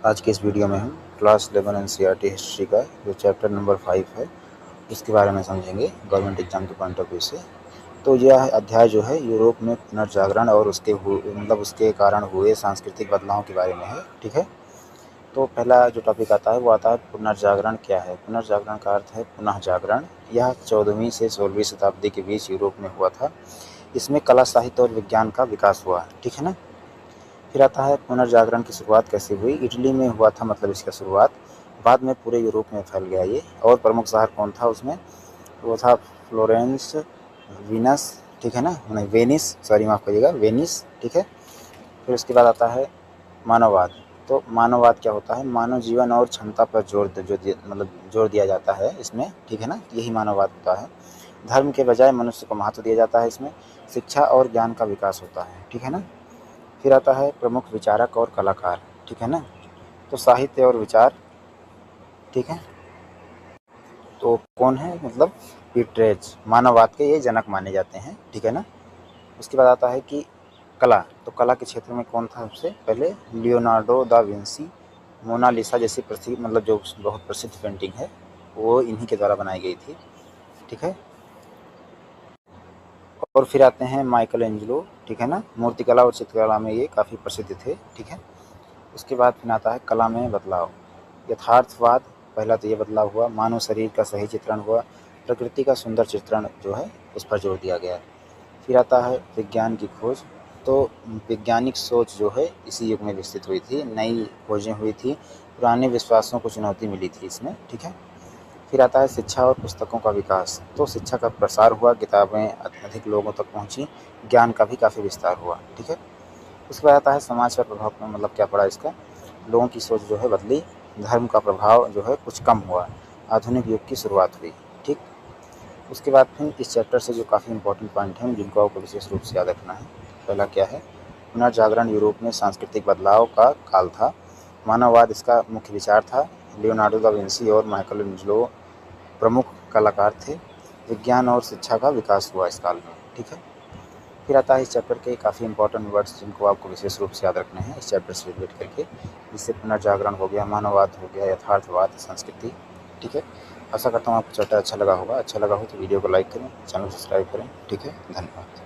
आज के इस वीडियो में हम क्लास 11 एनसीईआरटी हिस्ट्री का जो चैप्टर नंबर 5 है उसके बारे में समझेंगे गवर्नमेंट एग्जाम के पॉइंट ऑफ व्यू से। तो यह अध्याय जो है यूरोप में पुनर्जागरण और उसके कारण हुए सांस्कृतिक बदलाव के बारे में है। ठीक है, तो पहला जो टॉपिक आता है वो आता है पुनर्जागरण क्या है। पुनर्जागरण का अर्थ है पुनः जागरण। यह 14वीं से 16वीं शताब्दी के बीच यूरोप में हुआ था। इसमें कला, साहित्य और विज्ञान का विकास हुआ। ठीक है ना। फिर आता है पुनर्जागरण की शुरुआत कैसे हुई। इटली में हुआ था, मतलब इसका शुरुआत, बाद में पूरे यूरोप में फैल गया ये। और प्रमुख शहर कौन था उसमें, वो था फ्लोरेंस, वीनस, ठीक है ना, नहीं वेनिस, सॉरी माफ़ करिएगा, वेनिस। ठीक है। फिर उसके बाद आता है मानववाद। तो मानववाद क्या होता है, मानव जीवन और क्षमता पर जोर दिया जाता है इसमें। ठीक है ना, यही मानववाद होता है। धर्म के बजाय मनुष्य को महत्व दिया जाता है इसमें। शिक्षा और ज्ञान का विकास होता है। ठीक है ना। फिर आता है प्रमुख विचारक और कलाकार। ठीक है ना, तो साहित्य और विचार। ठीक है, तो कौन है, मतलब पिट्रेज, मानववाद के ये जनक माने जाते हैं। ठीक है ना। उसके बाद आता है कि कला, तो कला के क्षेत्र में कौन था सबसे पहले, लियोनार्डो दा विंसी। मोनालिसा जैसी प्रसिद्ध, मतलब जो बहुत प्रसिद्ध पेंटिंग है वो इन्हीं के द्वारा बनाई गई थी। ठीक है। और फिर आते हैं माइकल एंजेलो। ठीक है ना, मूर्तिकला और चित्रकला में ये काफ़ी प्रसिद्ध थे। ठीक है। उसके बाद फिर आता है कला में बदलाव। यथार्थवाद, पहला तो ये बदलाव हुआ। मानव शरीर का सही चित्रण हुआ। प्रकृति का सुंदर चित्रण जो है उस पर जोर दिया गया। फिर आता है विज्ञान की खोज। तो वैज्ञानिक सोच जो है इसी युग में विकसित हुई थी, नई खोजें हुई थी, पुराने विश्वासों को चुनौती मिली थी इसमें। ठीक है। फिर आता है शिक्षा और पुस्तकों का विकास। तो शिक्षा का प्रसार हुआ, किताबें अधिक लोगों तक पहुँची, ज्ञान का भी काफ़ी विस्तार हुआ। ठीक है। उसके बाद आता है समाज पर प्रभाव, मतलब क्या पड़ा इसका, लोगों की सोच जो है बदली, धर्म का प्रभाव जो है कुछ कम हुआ, आधुनिक युग की शुरुआत हुई। ठीक। उसके बाद फिर इस चैप्टर से जो काफ़ी इंपॉर्टेंट पॉइंट हैं जिनको आपको विशेष रूप से याद रखना है। पहला क्या है, पुनर्जागरण यूरोप में सांस्कृतिक बदलाव का काल था। मानववाद इसका मुख्य विचार था। लियोनार्डो दा विंसी और माइकल एंजेलो प्रमुख कलाकार थे। विज्ञान और शिक्षा का विकास हुआ इस काल में। ठीक है। फिर आता है इस चैप्टर के काफ़ी इंपॉर्टेंट वर्ड्स जिनको आपको विशेष रूप से याद रखने हैं इस चैप्टर से रिलेट करके, जिससे पुनर्जागरण हो गया, मानववाद हो गया, यथार्थवाद, संस्कृति। ठीक है। आशा करता हूँ आपको चैप्टर अच्छा लगा होगा। अच्छा लगा हो तो वीडियो को लाइक करें, चैनल को सब्सक्राइब करें। ठीक है, धन्यवाद।